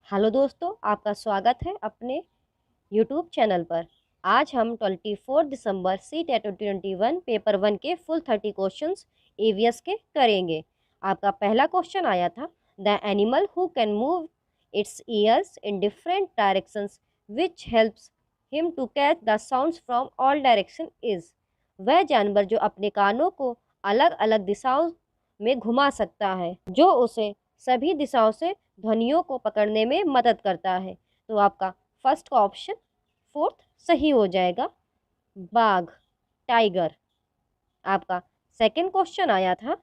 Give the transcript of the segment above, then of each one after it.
Hello दोस्तों, आपका स्वागत है अपने यूट्यूब चैनल पर। आज हम 24 दिसंबर सी टेट 2021 पेपर 1 के फुल 30 क्वेश्चंस ईवीएस के करेंगे। आपका पहला क्वेश्चन आया था, the animal who can move its ears in different directions which helps him to catch the sounds from all direction is. वह जानवर जो अपने कानों को अलग अलग दिशाओं में घुमा सकता है, जो उसे सभी दिशाओं से ध्वनियों को पकड़ने में मदद करता है। तो आपका फर्स्ट का ऑप्शन फोर्थ सही हो जाएगा, बाघ, टाइगर। आपका सेकंड क्वेश्चन आया था,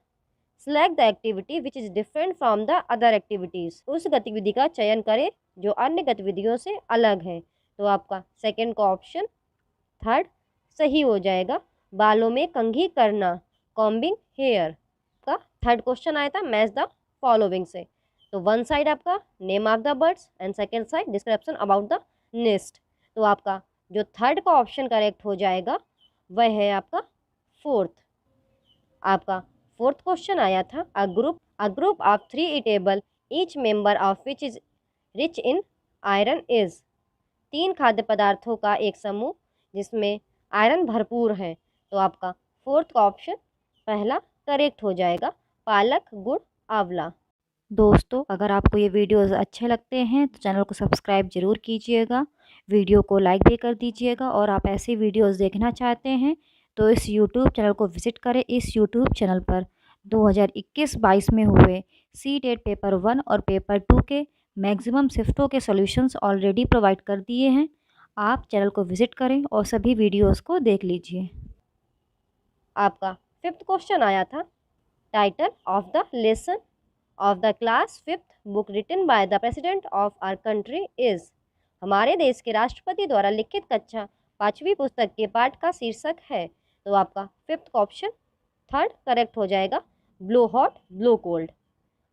select the activity which is different from the other activities. उस गतिविधि का चयन करें जो अन्य गतिविधियों से अलग है। तो आपका सेकंड का ऑप्शन थर्ड सही हो जाएगा, बालों में कंघी करना, कॉम्बिंग हेयर। का थर्ड क्वेश्चन आया था, मैच द फॉलोइंग से। तो वन साइड आपका name of the birds and second side description about the nest. तो आपका जो थर्ड का ऑप्शन करेक्ट हो जाएगा वह है आपका फोर्थ। आपका फोर्थ क्वेश्चन आया था, अ group of 3 eatable each member of which is rich in iron is. 3 खाद्य पदार्थों का एक समूह जिसमें आयरन भरपूर है। तो आपका फोर्थ का ऑप्शन पहला करेक्ट हो जाएगा, पालक, गुड़, आंवला। दोस्तों, अगर आपको ये वीडियोस अच्छे लगते हैं तो चैनल को सब्सक्राइब ज़रूर कीजिएगा, वीडियो को लाइक भी कर दीजिएगा। और आप ऐसी वीडियोस देखना चाहते हैं तो इस यूट्यूब चैनल को विज़िट करें। इस यूट्यूब चैनल पर 2021-22 में हुए सी टेट पेपर 1 और पेपर 2 के मैक्सिमम शिफ्टों के सॉल्यूशंस ऑलरेडी प्रोवाइड कर दिए हैं। आप चैनल को विज़िट करें और सभी वीडियोस को देख लीजिए। आपका फिफ्थ क्वेश्चन आया था, title of the lesson of the class 5th book written by the president of our country is। हमारे देश के राष्ट्रपति द्वारा लिखित कक्षा 5वीं पुस्तक के पाठ का शीर्षक है। तो आपका फिफ्थ ऑप्शन थर्ड करेक्ट हो जाएगा, ब्लो हॉट ब्लो कोल्ड।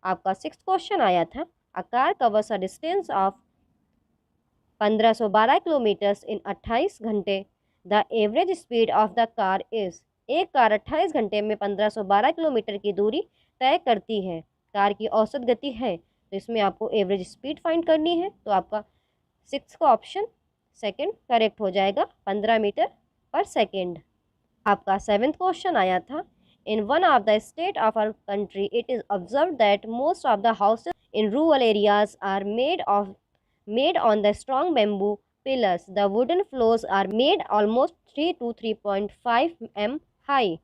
आपका सिक्स्थ क्वेश्चन आया था, a car covers a distance of 1512 kilometre इन 28 घंटे, the average speed of the car is. एक कार 28 घंटे में 1512 किलोमीटर की दूरी तय करती है। कार की औसत गति है, तो इसमें आपको एवरेज स्पीड फाइंड करनी है। तो आपका सिक्स का ऑप्शन सेकंड करेक्ट हो जाएगा, 15 मीटर पर सेकंड। आपका सेवेंथ क्वेश्चन आया था, in one of the state of our country it is observe that most of the houses in rural areas are made on the strong bamboo pillars. The wooden floors are made almost 3 to 3.5 m high.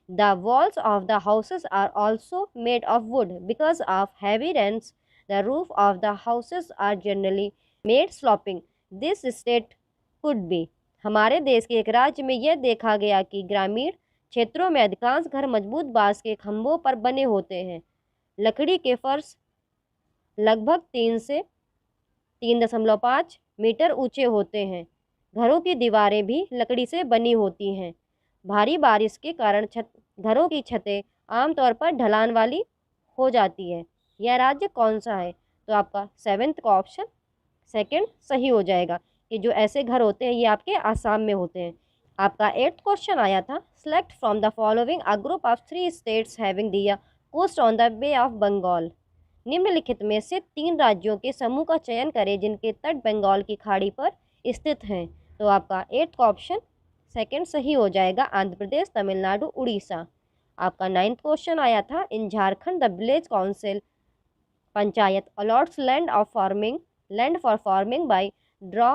The walls of the houses are also made of wood. Because of heavy rains, the roof of the houses are generally made sloping. This state could be। हमारे देश के एक राज्य में यह देखा गया कि ग्रामीण क्षेत्रों में अधिकांश घर मजबूत बांस के खंभों पर बने होते हैं। लकड़ी के फर्श लगभग 3 से 3.5 मीटर ऊंचे होते हैं। घरों की दीवारें भी लकड़ी से बनी होती हैं। भारी बारिश के कारण घरों की छतें आमतौर पर ढलान वाली हो जाती है। यह राज्य कौन सा है? तो आपका सेवेंथ का ऑप्शन सेकंड सही हो जाएगा कि जो ऐसे घर होते हैं ये आपके आसाम में होते हैं। आपका एट्थ क्वेश्चन आया था, select from the following a group of 3 states having the coast on the bay of Bengal. निम्नलिखित में से 3 राज्यों के समूह का चयन करें जिनके तट बंगाल की खाड़ी पर स्थित हैं। तो आपका एट्थ का ऑप्शन सेकंड सही हो जाएगा, आंध्र प्रदेश, तमिलनाडु, उड़ीसा। आपका नाइन्थ क्वेश्चन आया था, in Jharkhand the village council panchayat allots land for farming by draw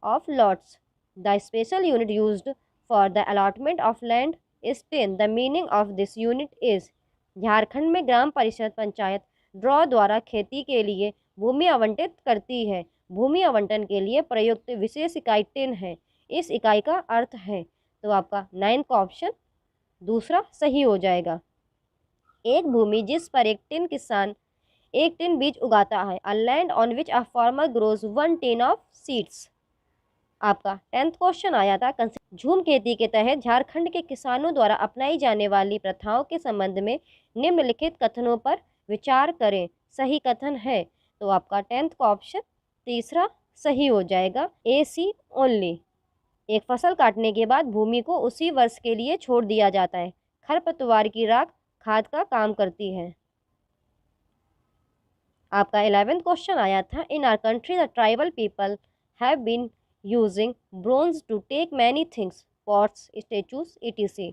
of lots. The special unit used for the allotment of land is 10। The meaning of this unit is. Jharkhand में ग्राम परिषद panchayat draw द्वारा खेती के लिए भूमि आवंटित करती है। भूमि आवंटन के लिए प्रयुक्त विशेष इकाई 10 है। इस इकाई का अर्थ है। तो आपका नाइन्थ का ऑप्शन दूसरा सही हो जाएगा। एक भूमि जिस पर एक टिन किसान एक टिन बीज उगाता है, a land on which a farmer grows 1 tin of seeds. आपका 10th क्वेश्चन आया था, झूम खेती के तहत झारखंड के किसानों द्वारा अपनाई जाने वाली प्रथाओं के संबंध में निम्नलिखित कथनों पर विचार करें, सही कथन है। तो आपका 10th का ऑप्शन तीसरा सही हो जाएगा, ए सी ओनली। एक फसल काटने के बाद भूमि को उसी वर्ष के लिए छोड़ दिया जाता है। खरपतवार की राख खाद का काम करती है। आपका 11th क्वेश्चन आया था, in our country the tribal people have been using bronze to take many things, pots, statues, etc.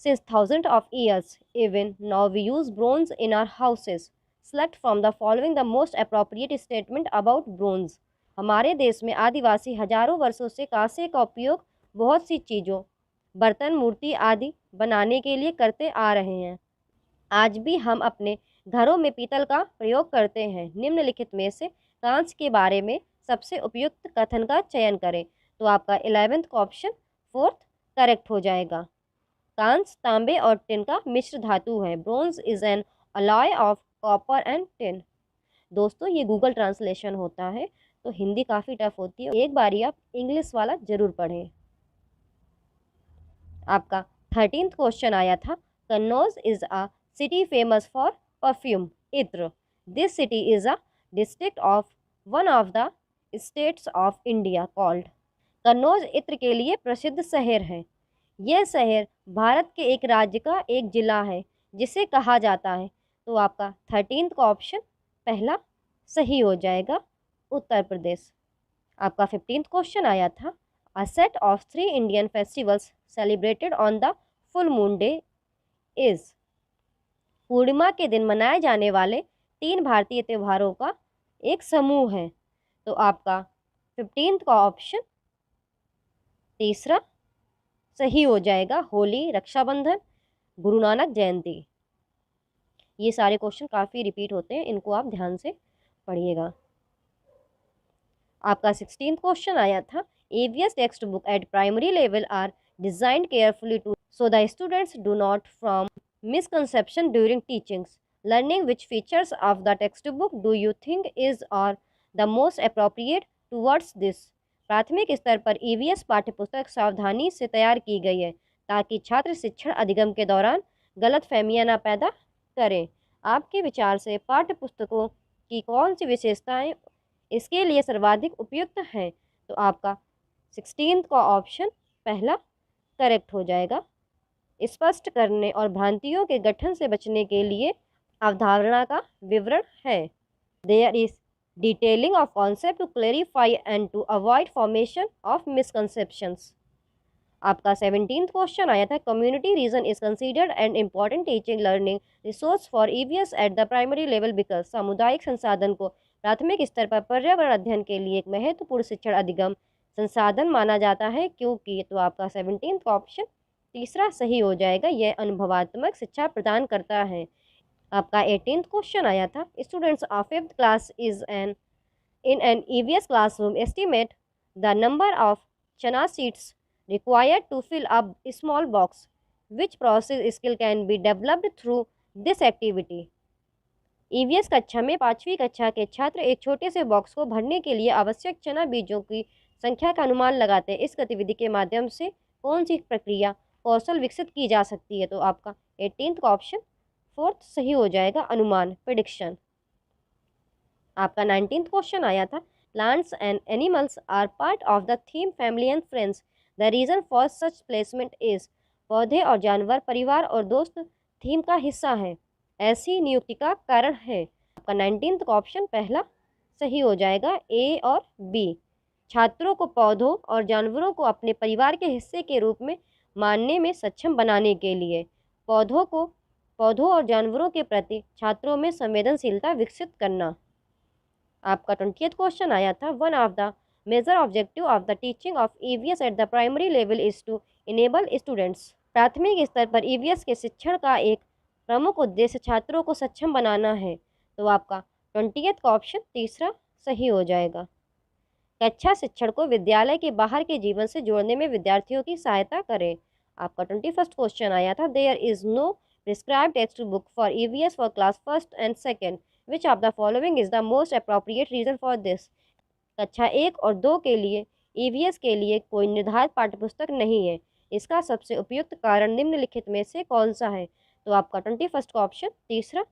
Since thousands of years, even now we use bronze in our houses. Select from the following the most appropriate statement about bronze. हमारे देश में आदिवासी हजारों वर्षों से कांसे का उपयोग बहुत सी चीज़ों, बर्तन, मूर्ति आदि बनाने के लिए करते आ रहे हैं। आज भी हम अपने घरों में पीतल का प्रयोग करते हैं। निम्नलिखित में से कांच के बारे में सबसे उपयुक्त कथन का चयन करें। तो आपका 11th का ऑप्शन 4th करेक्ट हो जाएगा। कांच तांबे और टिन का मिश्र धातु है। Bronze is an alloy of copper and tin. दोस्तों ये गूगल ट्रांसलेशन होता है, तो हिंदी काफ़ी टफ होती है, एक बारी आप इंग्लिश वाला जरूर पढ़ें। आपका 13th क्वेश्चन आया था, Kannauj is a city famous for perfume, इत्र। This city is a district of one of the states of India called. Kannauj इत्र के लिए प्रसिद्ध शहर है। यह शहर भारत के एक राज्य का एक जिला है जिसे कहा जाता है। तो आपका 13th का ऑप्शन पहला सही हो जाएगा, उत्तर प्रदेश। आपका 15th क्वेश्चन आया था, a set of 3 Indian festivals celebrated on the full moon day is. पूर्णिमा के दिन मनाए जाने वाले 3 भारतीय त्योहारों का एक समूह है। तो आपका 15th का ऑप्शन तीसरा सही हो जाएगा, होली, रक्षाबंधन, गुरु नानक जयंती। ये सारे क्वेश्चन काफ़ी रिपीट होते हैं, इनको आप ध्यान से पढ़िएगा। आपका 16th क्वेश्चन आया था, AVS text book at primary level are designed carefully to so the students do not from misconception during teachings learning which features of the text book do you think is और the most appropriate towards this. प्राथमिक स्तर पर EVS पाठ्यपुस्तक सावधानी से तैयार की गई है ताकि छात्र शिक्षण अधिगम के दौरान गलत फहमियाँ न पैदा करें। आपके विचार से पाठ्य पुस्तकों की कौन सी विशेषताएं इसके लिए सर्वाधिक उपयुक्त हैं। तो आपका 16th का ऑप्शन पहला करेक्ट हो जाएगा। स्पष्ट करने और भ्रांतियों के गठन से बचने के लिए अवधारणा का विवरण है। There is detailing of concept to clarify and to avoid formation of misconceptions. आपका 17th क्वेश्चन आया था, community region is considered and important teaching learning resource for EVS at the primary level because. सामुदायिक संसाधन को प्राथमिक स्तर पर पर्यावरण अध्ययन के लिए एक महत्वपूर्ण शिक्षण अधिगम संसाधन माना जाता है क्योंकि। तो आपका 17th का ऑप्शन तीसरा सही हो जाएगा, यह अनुभवात्मक शिक्षा प्रदान करता है। आपका 18th क्वेश्चन आया था, students of 5th class is an in an EVS classroom estimate the number of चना seeds required to fill up a small box. Which process skill can be developed through this activity? EVS कक्षा में 5वीं कक्षा के छात्र एक छोटे से बॉक्स को भरने के लिए आवश्यक चना बीजों की संख्या का अनुमान लगाते हैं। इस गतिविधि के माध्यम से कौन सी प्रक्रिया कौशल विकसित की जा सकती है। तो आपका 18th का ऑप्शन 4th सही हो जाएगा, अनुमान, प्रेडिक्शन। आपका 19th क्वेश्चन आया था, plants and animals are part of the theme family and friends the reason for such placement is. पौधे और जानवर परिवार और दोस्त थीम का हिस्सा है, ऐसी नियुक्ति का कारण है। आपका 19th का ऑप्शन पहला सही हो जाएगा, A और B। छात्रों को पौधों और जानवरों को अपने परिवार के हिस्से के रूप में मानने में सक्षम बनाने के लिए पौधों और जानवरों के प्रति छात्रों में संवेदनशीलता विकसित करना। आपका 20th क्वेश्चन आया था, one of the major objective of the teaching of EVS at the primary level is to enable students. प्राथमिक स्तर पर EVS के शिक्षण का एक प्रमुख उद्देश्य छात्रों को सक्षम बनाना है। तो आपका 20th का ऑप्शन तीसरा सही हो जाएगा। कक्षा शिक्षण को विद्यालय के बाहर के जीवन से जोड़ने में विद्यार्थियों की सहायता करें। आपका 21st क्वेश्चन आया था, there is no prescribed text book for EVS for class 1st and 2nd which of the following is the most appropriate reason for this. कक्षा 1 और 2 के लिए EVS के लिए कोई निर्धारित पाठ्यपुस्तक नहीं है, इसका सबसे उपयुक्त कारण निम्नलिखित में से कौन सा है। तो आपका 21st का ऑप्शन तीसरा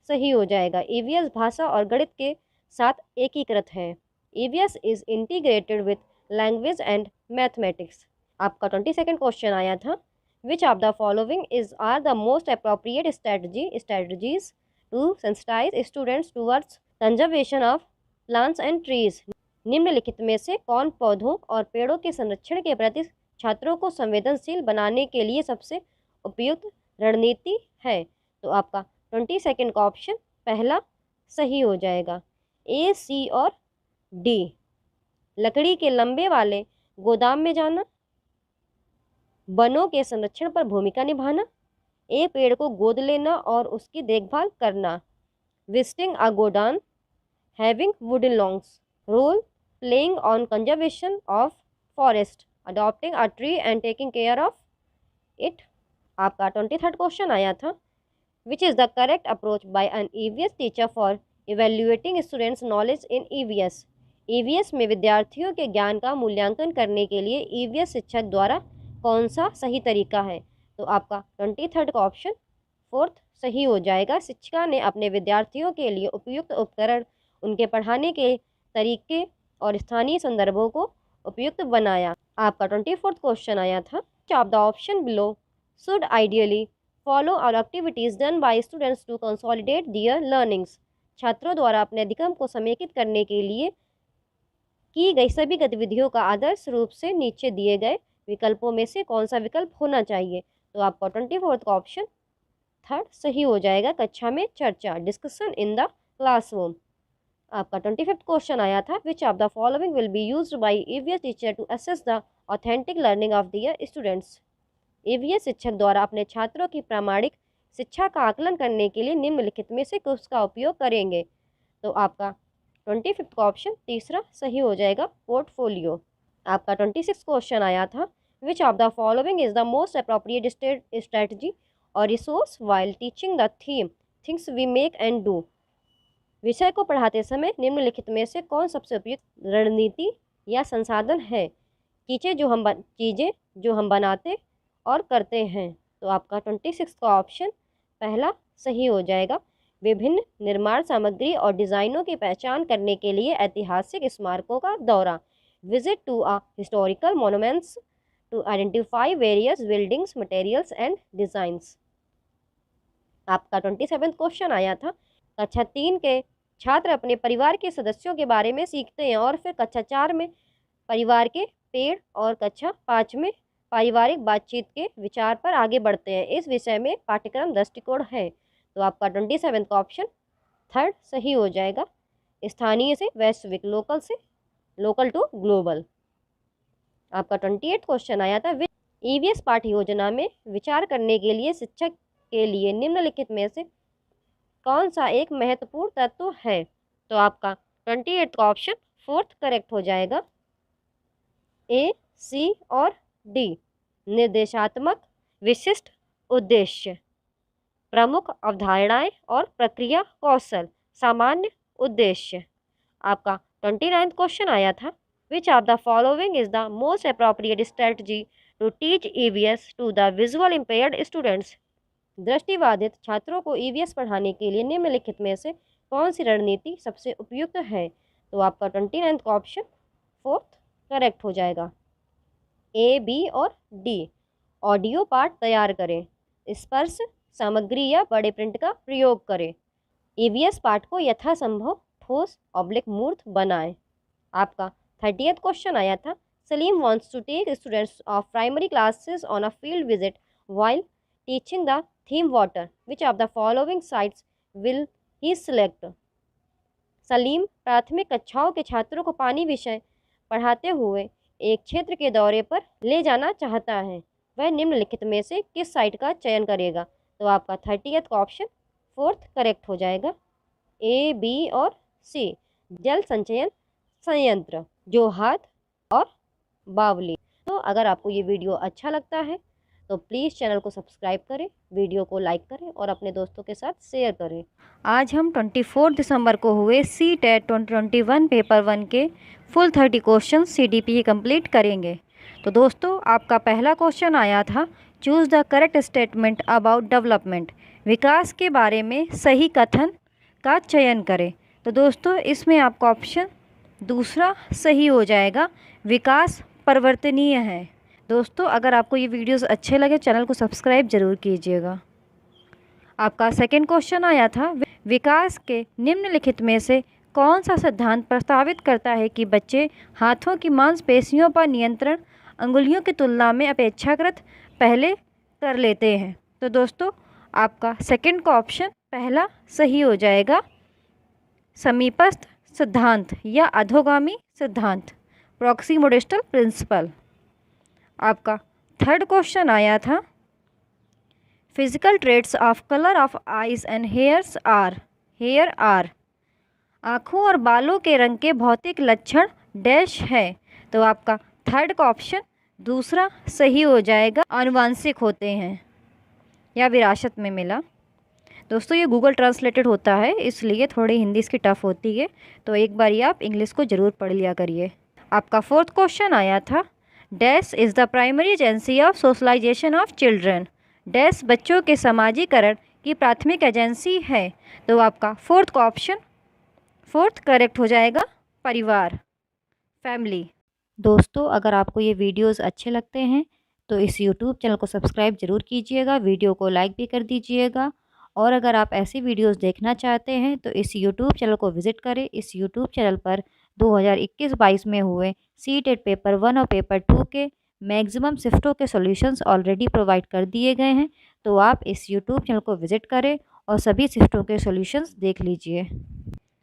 सही हो जाएगा। EVS भाषा और गणित के साथ एकीकृत है। EVS is integrated with language and mathematics. आपका 22nd क्वेश्चन आया था, which of the following is are the most appropriate strategies to sensitize students towards conservation of plants and trees. निम्नलिखित में से कौन पौधों और पेड़ों के संरक्षण के प्रति छात्रों को संवेदनशील बनाने के लिए सबसे उपयुक्त रणनीति है? तो आपका 22 का ऑप्शन पहला सही हो जाएगा। ए, सी और डी। लकड़ी के लंबे वाले गोदाम में जाना, वनों के संरक्षण पर भूमिका निभाना, एक पेड़ को गोद लेना और उसकी देखभाल करना। Visiting a godown, having wooden logs, role playing on conservation of forest, adopting a tree and taking care of it. आपका 23 क्वेश्चन आया था। Which is the correct approach by an EVS teacher for evaluating students knowledge in EVS। EVS में विद्यार्थियों के ज्ञान का मूल्यांकन करने के लिए EVS शिक्षक द्वारा कौन सा सही तरीका है? तो आपका 23 का ऑप्शन फोर्थ सही हो जाएगा। शिक्षिका ने अपने विद्यार्थियों के लिए उपयुक्त उपकरण, उनके पढ़ाने के तरीके और स्थानीय संदर्भों को उपयुक्त बनाया। आपका 24 क्वेश्चन आया था। Of the option below should ideally follow our activities done by students to consolidate their learnings. छात्रों द्वारा अपने अधिगम को समेकित करने के लिए की गई सभी गतिविधियों का आदर्श रूप से नीचे दिए गए विकल्पों में से कौन सा विकल्प होना चाहिए? तो आपका 24 का ऑप्शन थर्ड सही हो जाएगा। कक्षा में चर्चा, डिस्कशन इन द क्लासरूम। आपका 25 क्वेश्चन आया था। Which of the following will be used by EVS teacher to assess the authentic learning of their students. EVS शिक्षक द्वारा अपने छात्रों की प्रामाणिक शिक्षा का आकलन करने के लिए निम्नलिखित में से किसका उपयोग करेंगे? तो आपका 25 का ऑप्शन तीसरा सही हो जाएगा, पोर्टफोलियो। आपका 26 क्वेश्चन आया था। Which of the following is the most appropriate strategy और resource while teaching the theme things we make and do. विषय को पढ़ाते समय निम्नलिखित में से कौन सबसे उपयुक्त रणनीति या संसाधन है? चीज़ें जो हम बनाते और करते हैं। तो आपका 26 का ऑप्शन पहला सही हो जाएगा। विभिन्न निर्माण सामग्री और डिज़ाइनों की पहचान करने के लिए ऐतिहासिक स्मारकों का दौरा, visit to a historical monuments to identify various buildings, materials and designs. आपका 27 क्वेश्चन आया था। कक्षा 3 के छात्र अपने परिवार के सदस्यों के बारे में सीखते हैं और फिर कक्षा 4 में परिवार के पेड़ और कक्षा 5 में पारिवारिक बातचीत के विचार पर आगे बढ़ते हैं। इस विषय में पाठ्यक्रम दृष्टिकोण है। तो आपका 27 का ऑप्शन थर्ड सही हो जाएगा। स्थानीय से वैश्विक, लोकल टू ग्लोबल। आपका 28 क्वेश्चन आया था। EVS पाठ्य योजना में विचार करने के लिए शिक्षक के लिए निम्नलिखित में से कौन सा एक महत्वपूर्ण तत्व है? तो आपका 28 का ऑप्शन फोर्थ करेक्ट हो जाएगा। A, C और D। निर्देशात्मक विशिष्ट उद्देश्य, प्रमुख अवधारणाएं और प्रक्रिया कौशल, सामान्य उद्देश्य। आपका 29 क्वेश्चन आया था। Which of the following is the most appropriate strategy to teach EVS to the visual impaired students. दृष्टिबाधित छात्रों को EVS पढ़ाने के लिए निम्नलिखित में से कौन सी रणनीति सबसे उपयुक्त है? तो आपका 29 का ऑप्शन फोर्थ करेक्ट हो जाएगा। A, B और D। ऑडियो पाठ तैयार करें, स्पर्श सामग्री या बड़े प्रिंट का प्रयोग करें। EVS पाठ को यथासंभव ठोस मूर्त बनाएं। आपका 30th क्वेश्चन आया था। Salim wants to take students of primary classes on a field visit while teaching the theme water. Which of the following sites will he select? Salim प्राथमिक कक्षाओं के छात्रों को पानी विषय पढ़ाते हुए एक क्षेत्र के दौरे पर ले जाना चाहता है। वह निम्नलिखित में से किस साइट का चयन करेगा? तो आपका 30th का ऑप्शन फोर्थ करेक्ट हो जाएगा। A, B और C। जल संचयन संयंत्र, जोहात और बावली। तो अगर आपको ये वीडियो अच्छा लगता है तो प्लीज़ चैनल को सब्सक्राइब करें, वीडियो को लाइक करें और अपने दोस्तों के साथ शेयर करें। आज हम 24 दिसंबर को हुए CTET 2021 पेपर 1 के फुल 30 क्वेश्चन CDP कंप्लीट करेंगे। तो दोस्तों आपका पहला क्वेश्चन आया था, choose the correct statement about development. विकास के बारे में सही कथन का चयन करें। तो दोस्तों इसमें आपका ऑप्शन दूसरा सही हो जाएगा, विकास परिवर्तनीय है। दोस्तों अगर आपको ये वीडियोस अच्छे लगे चैनल को सब्सक्राइब ज़रूर कीजिएगा। आपका सेकंड क्वेश्चन आया था, विकास के निम्नलिखित में से कौन सा सिद्धांत प्रस्तावित करता है कि बच्चे हाथों की मांसपेशियों पर नियंत्रण अंगुलियों की तुलना में अपेक्षाकृत पहले कर लेते हैं? तो दोस्तों आपका सेकंड का ऑप्शन पहला सही हो जाएगा, समीपस्थ सिद्धांत या अधोगामी सिद्धांत, प्रॉक्सिमोडिस्टल प्रिंसिपल। आपका थर्ड क्वेश्चन आया था, physical traits of colour of eyes and hair are, आँखों और बालों के रंग के भौतिक लक्षण डैश है? तो आपका थर्ड का ऑप्शन दूसरा सही हो जाएगा, आनुवांशिक होते हैं या विरासत में मिला। दोस्तों ये गूगल ट्रांसलेटेड होता है, इसलिए थोड़ी हिंदी इसकी टफ होती है, तो एक बार आप इंग्लिश को ज़रूर पढ़ लिया करिए। आपका फोर्थ क्वेश्चन आया था, dash is the primary agency of socialization of children, dash बच्चों के समाजीकरण की प्राथमिक एजेंसी है? तो आपका फोर्थ का ऑप्शन फोर्थ करेक्ट हो जाएगा, परिवार, फैमिली। दोस्तों अगर आपको ये वीडियोस अच्छे लगते हैं तो इस YouTube चैनल को सब्सक्राइब ज़रूर कीजिएगा, वीडियो को लाइक भी कर दीजिएगा, और अगर आप ऐसी वीडियोस देखना चाहते हैं तो इस YouTube चैनल को विज़िट करें। इस YouTube चैनल पर 2021-22 में हुए सीटेट पेपर 1 और पेपर 2 के मैक्सिमम शिफ्टों के सॉल्यूशंस ऑलरेडी प्रोवाइड कर दिए गए हैं, तो आप इस YouTube चैनल को विज़िट करें और सभी शिफ्टों के सॉल्यूशंस देख लीजिए।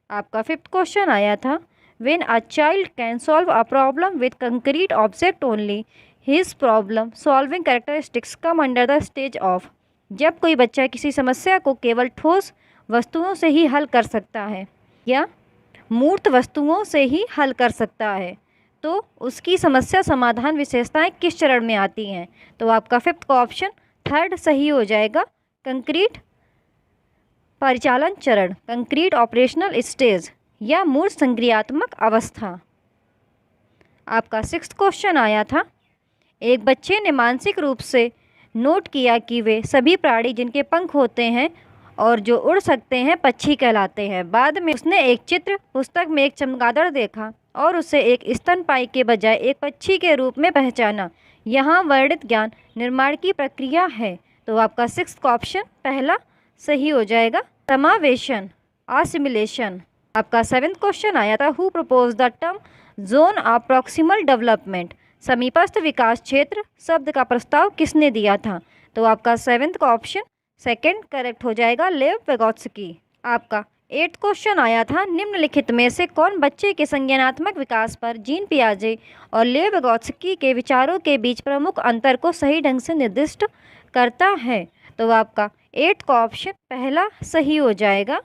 आपका फिफ्थ क्वेश्चन आया था, when a child can solve a problem with concrete object only, his problem solving characteristics come under the stage of, जब कोई बच्चा किसी समस्या को केवल ठोस वस्तुओं से ही हल कर सकता है या मूर्त वस्तुओं से ही हल कर सकता है, तो उसकी समस्या समाधान विशेषताएं किस चरण में आती हैं? तो आपका फिफ्थ का ऑप्शन थर्ड सही हो जाएगा, कंक्रीट परिचालन चरण, कंक्रीट ऑपरेशनल स्टेज या मूर्त संक्रियात्मक अवस्था। आपका सिक्स्थ क्वेश्चन आया था, एक बच्चे ने मानसिक रूप से नोट किया कि वे सभी प्राणी जिनके पंख होते हैं और जो उड़ सकते हैं पक्षी कहलाते हैं। बाद में उसने एक चित्र पुस्तक में एक चमगादड़ देखा और उसे एक स्तनपायी के बजाय एक पक्षी के रूप में पहचाना। यहाँ वर्णित ज्ञान निर्माण की प्रक्रिया है। तो आपका सिक्स्थ का ऑप्शन पहला सही हो जाएगा, समावेशन, असिमिलेशन। आपका सेवेंथ क्वेश्चन आया था, who propose the term zone of proximal development, समीपस्थ विकास क्षेत्र शब्द का प्रस्ताव किसने दिया था? तो आपका सेवेंथ का ऑप्शन सेकंड करेक्ट हो जाएगा, लेव वेगोत्स्की। आपका एट्थ क्वेश्चन आया था, निम्नलिखित में से कौन बच्चे के संज्ञानात्मक विकास पर जीन पियाजे और लेव वेगोत्स्की के विचारों के बीच प्रमुख अंतर को सही ढंग से निर्दिष्ट करता है? तो आपका एट्थ का ऑप्शन पहला सही हो जाएगा।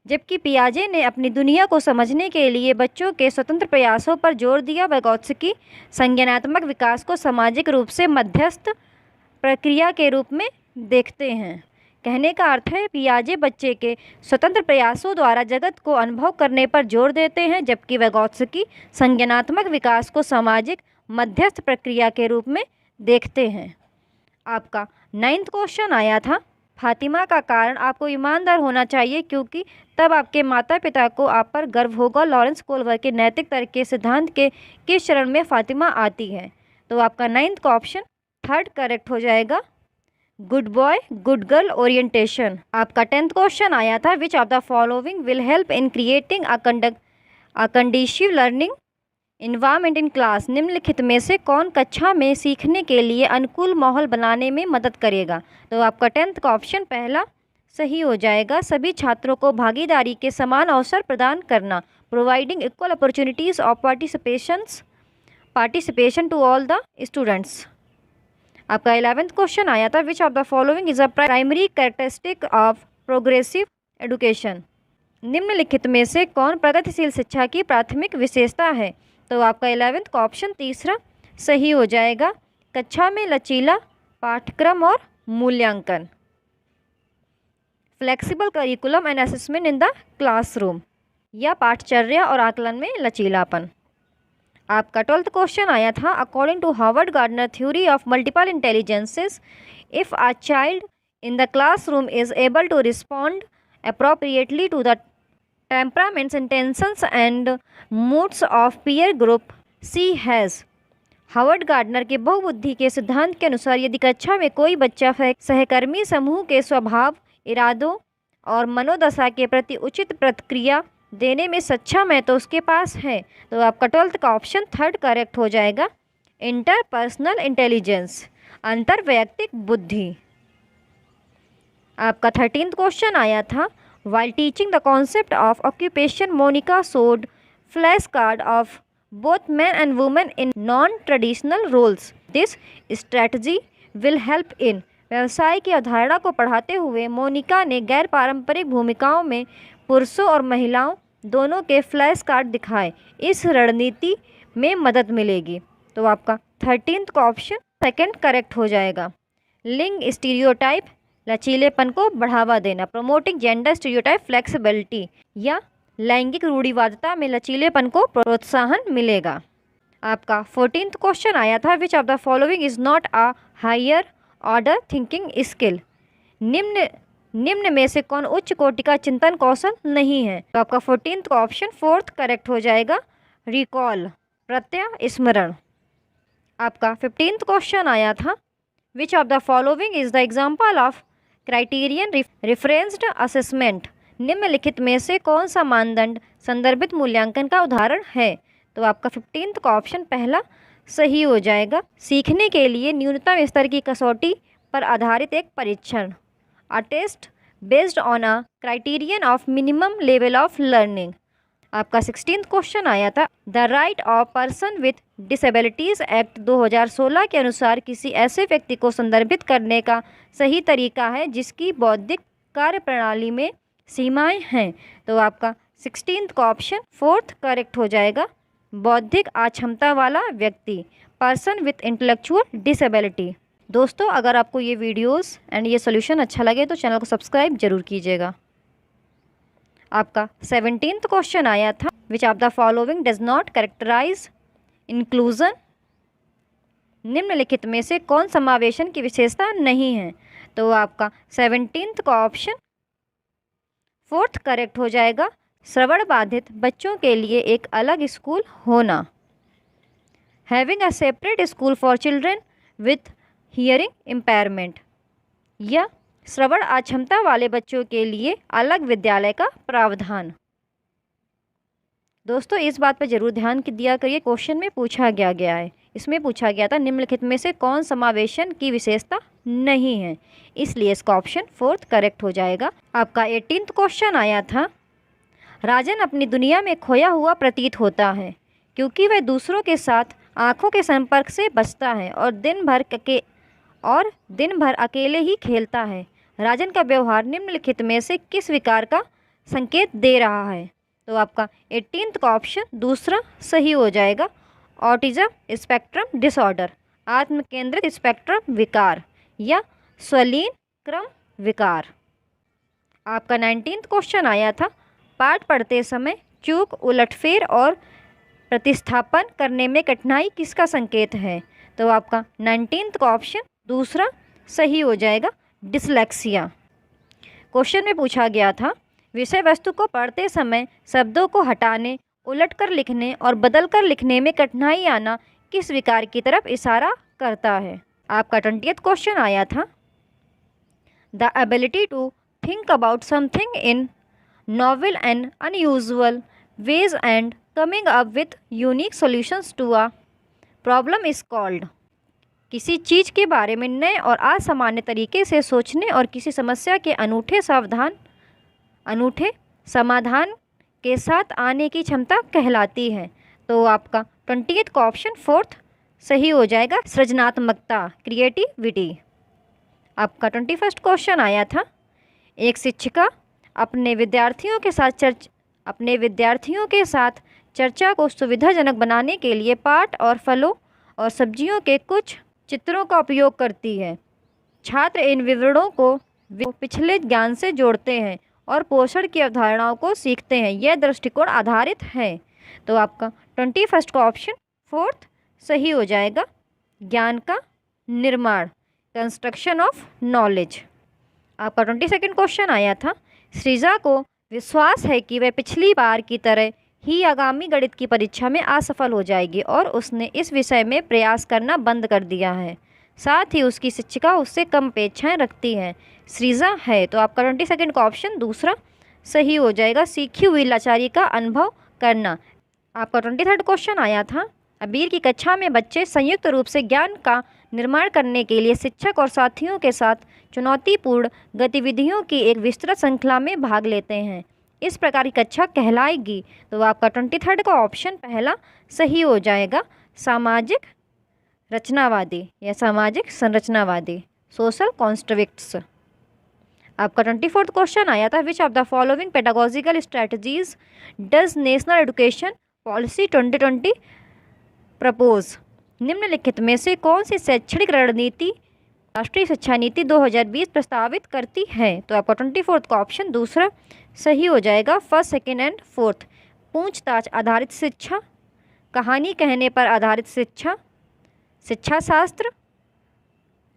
जबकि पियाजे ने अपनी दुनिया को समझने के लिए बच्चों के स्वतंत्र प्रयासों पर जोर दिया, वेगोत्स्की संज्ञानात्मक विकास को सामाजिक रूप से मध्यस्थ प्रक्रिया के रूप में देखते हैं। कहने का अर्थ है पियाजे बच्चे के स्वतंत्र प्रयासों द्वारा जगत को अनुभव करने पर जोर देते हैं, जबकि वेगोत्स्की संज्ञानात्मक विकास को सामाजिक मध्यस्थ प्रक्रिया के रूप में देखते हैं। आपका नाइन्थ क्वेश्चन आया था, फातिमा का कारण आपको ईमानदार होना चाहिए क्योंकि तब आपके माता पिता को आप पर गर्व होगा। लॉरेंस कोल्वर के नैतिक तर्क के सिद्धांत के किस चरण में फातिमा आती है? तो आपका नाइन्थ का ऑप्शन थर्ड करेक्ट हो जाएगा, good boy good girl orientation. आपका 10th क्वेश्चन आया था, which of the following will help in creating a conducive learning environment in class, निम्नलिखित में से कौन कक्षा में सीखने के लिए अनुकूल माहौल बनाने में मदद करेगा? तो आपका 10th का ऑप्शन पहला सही हो जाएगा, सभी छात्रों को भागीदारी के समान अवसर प्रदान करना, providing equal opportunities of participation to all the students. आपका 11th क्वेश्चन आया था, which of the following is a primary characteristic of progressive education, निम्नलिखित में से कौन प्रगतिशील शिक्षा की प्राथमिक विशेषता है? तो आपका 11th का ऑप्शन तीसरा सही हो जाएगा, कक्षा में लचीला पाठ्यक्रम और मूल्यांकन, flexible curriculum and assessment in the classroom, या पाठचर्या और आकलन में लचीलापन। आपका 12th क्वेश्चन आया था, according to Harvard Gardner theory of multiple intelligences, if a child in the classroom is able to respond appropriately to the temperaments, intentions and moods of peer group she has। Harvard gardener के बहुबुद्धि के सिद्धांत के अनुसार यदि कक्षा में कोई बच्चा सहकर्मी समूह के स्वभाव, इरादों और मनोदशा के प्रति उचित प्रतिक्रिया देने में सक्षम है तो उसके पास है। तो आपका 12th का ऑप्शन 3rd करेक्ट हो जाएगा। इंटरपर्सनल इंटेलिजेंस, अंतर्वैयक्तिक बुद्धि। आपका 13th क्वेश्चन आया था, while teaching the concept of occupation Monica showed flash card of both man and women in non traditional roles. This strategy will help in. व्यवसाय की अवधारणा को पढ़ाते हुए मोनिका ने गैर पारंपरिक भूमिकाओं में पुरुषों और महिलाओं दोनों के फ्लैश कार्ड दिखाए। इस रणनीति में मदद मिलेगी। तो आपका 13th का ऑप्शन 2nd करेक्ट हो जाएगा। लिंग स्टीरियोटाइप, लचीलेपन को बढ़ावा देना, प्रोमोटिंग जेंडर स्टीरियोटाइप फ्लेक्सिबिलिटी, या लैंगिक रूढ़िवादिता में लचीलेपन को प्रोत्साहन मिलेगा। आपका 14th क्वेश्चन आया था, which of the following is not a higher order thinking skill. निम्न में से कौन उच्च कोटि का चिंतन कौशल नहीं है। तो आपका 14th का ऑप्शन 4th करेक्ट हो जाएगा। रिकॉल, प्रत्यय स्मरण। आपका 15th क्वेश्चन आया था, which of the following is the example of criterion referenced assessment. निम्नलिखित में से कौन सा मानदंड संदर्भित मूल्यांकन का उदाहरण है। तो आपका 15th का ऑप्शन पहला सही हो जाएगा। सीखने के लिए न्यूनतम स्तर की कसौटी पर आधारित एक परीक्षण, a test based on a criterion of minimum level of learning. आपका 16th क्वेश्चन आया था, the right of person with disabilities act 2016 के अनुसार किसी ऐसे व्यक्ति को संदर्भित करने का सही तरीका है जिसकी बौद्धिक कार्यप्रणाली में सीमाएं हैं। तो आपका 16th का ऑप्शन 4th करेक्ट हो जाएगा। बौद्धिक अक्षमता वाला व्यक्ति, पर्सन विथ इंटेलेक्चुअल डिसेबिलिटी। दोस्तों, अगर आपको ये वीडियोस एंड ये सोल्यूशन अच्छा लगे तो चैनल को सब्सक्राइब जरूर कीजिएगा। आपका 17th क्वेश्चन आया था, which of the following does not characterize inclusion. निम्नलिखित में से कौन समावेशन की विशेषता नहीं है। तो आपका 17th का ऑप्शन 4th करेक्ट हो जाएगा। श्रवण बाधित बच्चों के लिए एक अलग स्कूल होना, having a separate school for children with hearing impairment, या श्रवण अक्षमता वाले बच्चों के लिए अलग विद्यालय का प्रावधान। दोस्तों, इस बात पर जरूर ध्यान दिया करिए, क्वेश्चन में पूछा गया है। इसमें पूछा गया था निम्नलिखित में से कौन समावेशन की विशेषता नहीं है, इसलिए इसका ऑप्शन 4th करेक्ट हो जाएगा। आपका 18th क्वेश्चन आया था, राजन अपनी दुनिया में खोया हुआ प्रतीत होता है क्योंकि वह दूसरों के साथ आंखों के संपर्क से बचता है और दिन भर अकेले ही खेलता है। राजन का व्यवहार निम्नलिखित में से किस विकार का संकेत दे रहा है। तो आपका 18th का ऑप्शन दूसरा सही हो जाएगा। ऑटिज्म स्पेक्ट्रम डिसऑर्डर, आत्मकेंद्रित स्पेक्ट्रम विकार, या स्वलीन क्रम विकार। आपका 19th क्वेश्चन आया था, पाठ पढ़ते समय चूक, उलटफेर और प्रतिस्थापन करने में कठिनाई किसका संकेत है। तो आपका 19th का ऑप्शन दूसरा सही हो जाएगा, डिसलेक्सिया। क्वेश्चन में पूछा गया था, विषय वस्तु को पढ़ते समय शब्दों को हटाने, उलटकर लिखने और बदलकर लिखने में कठिनाई आना किस विकार की तरफ इशारा करता है। आपका 20th क्वेश्चन आया था, the ability to think about something in novel and unusual ways and coming up with unique solutions to a problem is called. किसी चीज़ के बारे में नए और असामान्य तरीके से सोचने और किसी समस्या के अनूठे समाधान के साथ आने की क्षमता कहलाती है। तो आपका 20th का ऑप्शन 4th सही हो जाएगा, सृजनात्मकता, क्रिएटिविटी। आपका 21st क्वेश्चन आया था, एक शिक्षिका अपने विद्यार्थियों के साथ चर्चा को सुविधाजनक बनाने के लिए पाठ और फलों और सब्जियों के कुछ चित्रों का उपयोग करती है। छात्र इन विवरणों को पिछले ज्ञान से जोड़ते हैं और पोषण की अवधारणाओं को सीखते हैं। यह दृष्टिकोण आधारित है। तो आपका 21st का ऑप्शन 4th सही हो जाएगा, ज्ञान का निर्माण, कंस्ट्रक्शन ऑफ नॉलेज। आपका 22nd क्वेश्चन आया था, सृजा को विश्वास है कि वह पिछली बार की तरह ही आगामी गणित की परीक्षा में असफल हो जाएगी और उसने इस विषय में प्रयास करना बंद कर दिया है। साथ ही उसकी शिक्षिका उससे कम अपेक्षाएं रखती हैं। सृजा है, तो आपका 22 का ऑप्शन दूसरा सही हो जाएगा। सीखी हुई लाचारी का अनुभव करना। आपका 23 क्वेश्चन आया था, अबीर की कक्षा में बच्चे संयुक्त रूप से ज्ञान का निर्माण करने के लिए शिक्षक और साथियों के साथ चुनौतीपूर्ण गतिविधियों की एक विस्तृत श्रृंखला में भाग लेते हैं। इस प्रकार की कक्षा कहलाएगी। तो आपका 23 का ऑप्शन पहला सही हो जाएगा। सामाजिक रचनावादी या सामाजिक संरचनावादी, सोशल कॉन्स्ट्रक्ट्स। आपका 24 क्वेश्चन आया था, which of the following pedagogical strategies does national education policy 2020 propose. निम्नलिखित में से कौन सी शैक्षणिक रणनीति राष्ट्रीय शिक्षा नीति 2020 प्रस्तावित करती है? तो आपका 24 का ऑप्शन दूसरा सही हो जाएगा। First, second and fourth. पूछताछ आधारित शिक्षा, कहानी कहने पर आधारित शिक्षा, शिक्षा शास्त्र,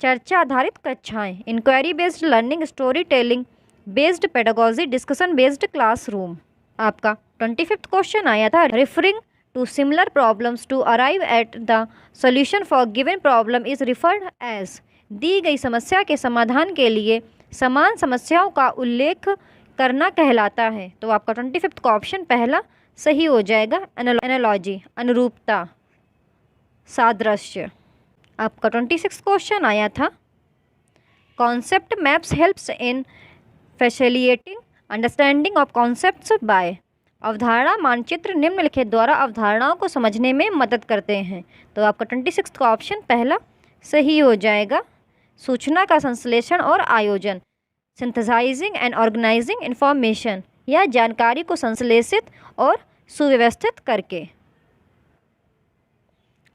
चर्चा आधारित कक्षाएं, inquiry based learning, story telling based pedagogy, discussion based classroom. आपका 25 क्वेश्चन आया था, referring to similar problems to arrive at the solution for given problem is referred as. दी गई समस्या के समाधान के लिए समान समस्याओं का उल्लेख करना कहलाता है। तो आपका 25 का ऑप्शन पहला सही हो जाएगा। एनालॉजी, अनुरूपता, सादृश्य। आपका 26 क्वेश्चन आया था, concept maps helps in facilitating understanding of concepts by. अवधारणा मानचित्र निम्नलिखित द्वारा अवधारणाओं को समझने में मदद करते हैं। तो आपका 26 का ऑप्शन पहला सही हो जाएगा। सूचना का संश्लेषण और आयोजन, सिंथेसाइजिंग एंड ऑर्गेनाइजिंग इंफॉर्मेशन, या जानकारी को संश्लेषित और सुव्यवस्थित करके।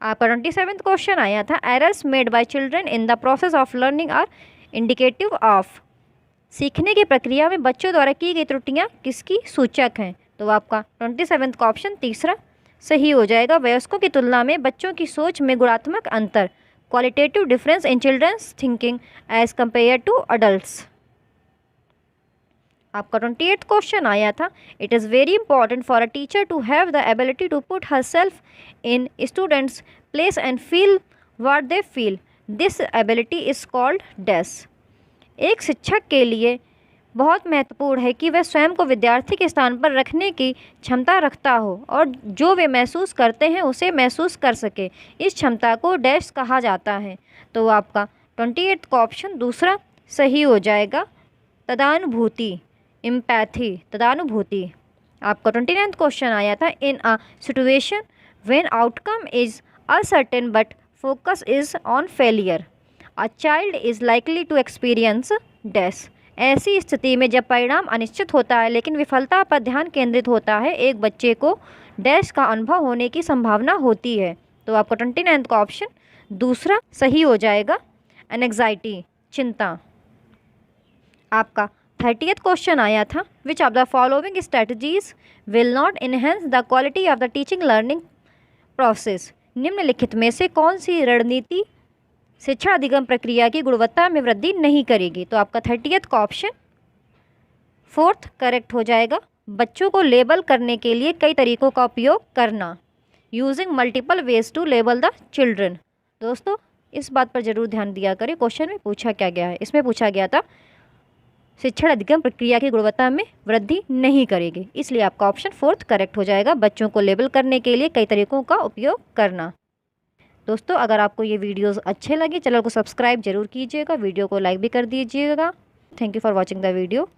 आपका 27 क्वेश्चन आया था, errors made by children in the process of learning are indicative of. सीखने की प्रक्रिया में बच्चों द्वारा की गई त्रुटियां किसकी सूचक हैं? तो आपका 27 का ऑप्शन तीसरा सही हो जाएगा। वयस्कों की तुलना में बच्चों की सोच में गुणात्मक अंतर, qualitative difference in children's thinking as compare to adults. आपका 28 क्वेश्चन आया था, it is very important for a teacher to have the ability to put herself in students place and feel what they feel. This ability is called dash. एक शिक्षक के लिए बहुत महत्वपूर्ण है कि वह स्वयं को विद्यार्थी के स्थान पर रखने की क्षमता रखता हो और जो वे महसूस करते हैं उसे महसूस कर सके। इस क्षमता को डैश कहा जाता है। तो आपका 28 का ऑप्शन दूसरा सही हो जाएगा। तदानुभूति, एम्पैथी, तदानुभूति। आपका 29 क्वेश्चन आया था, in a situation when outcome is uncertain but focus is on failure, a child is likely to experience dash. ऐसी स्थिति में जब परिणाम अनिश्चित होता है लेकिन विफलता पर ध्यान केंद्रित होता है, एक बच्चे को डैश का अनुभव होने की संभावना होती है। तो आपका 29 का ऑप्शन दूसरा सही हो जाएगा। एंग्जाइटी, चिंता। आपका 30th क्वेश्चन आया था, which of the following strategies will not enhance the quality of the teaching learning process. निम्नलिखित में से कौन सी रणनीति शिक्षा अधिगम प्रक्रिया की गुणवत्ता में वृद्धि नहीं करेगी? तो आपका 30th का ऑप्शन फोर्थ करेक्ट हो जाएगा। बच्चों को लेबल करने के लिए कई तरीकों का उपयोग करना, using multiple ways to label the children. दोस्तों इस बात पर जरूर ध्यान दिया करें, क्वेश्चन में पूछा क्या गया है। इसमें पूछा गया था शिक्षण अधिगम प्रक्रिया की गुणवत्ता में वृद्धि नहीं करेगी, इसलिए आपका ऑप्शन फोर्थ करेक्ट हो जाएगा। बच्चों को लेबल करने के लिए कई तरीकों का उपयोग करना। दोस्तों अगर आपको ये वीडियोस अच्छे लगे चैनल को सब्सक्राइब जरूर कीजिएगा, वीडियो को लाइक भी कर दीजिएगा। Thank you for watching the video.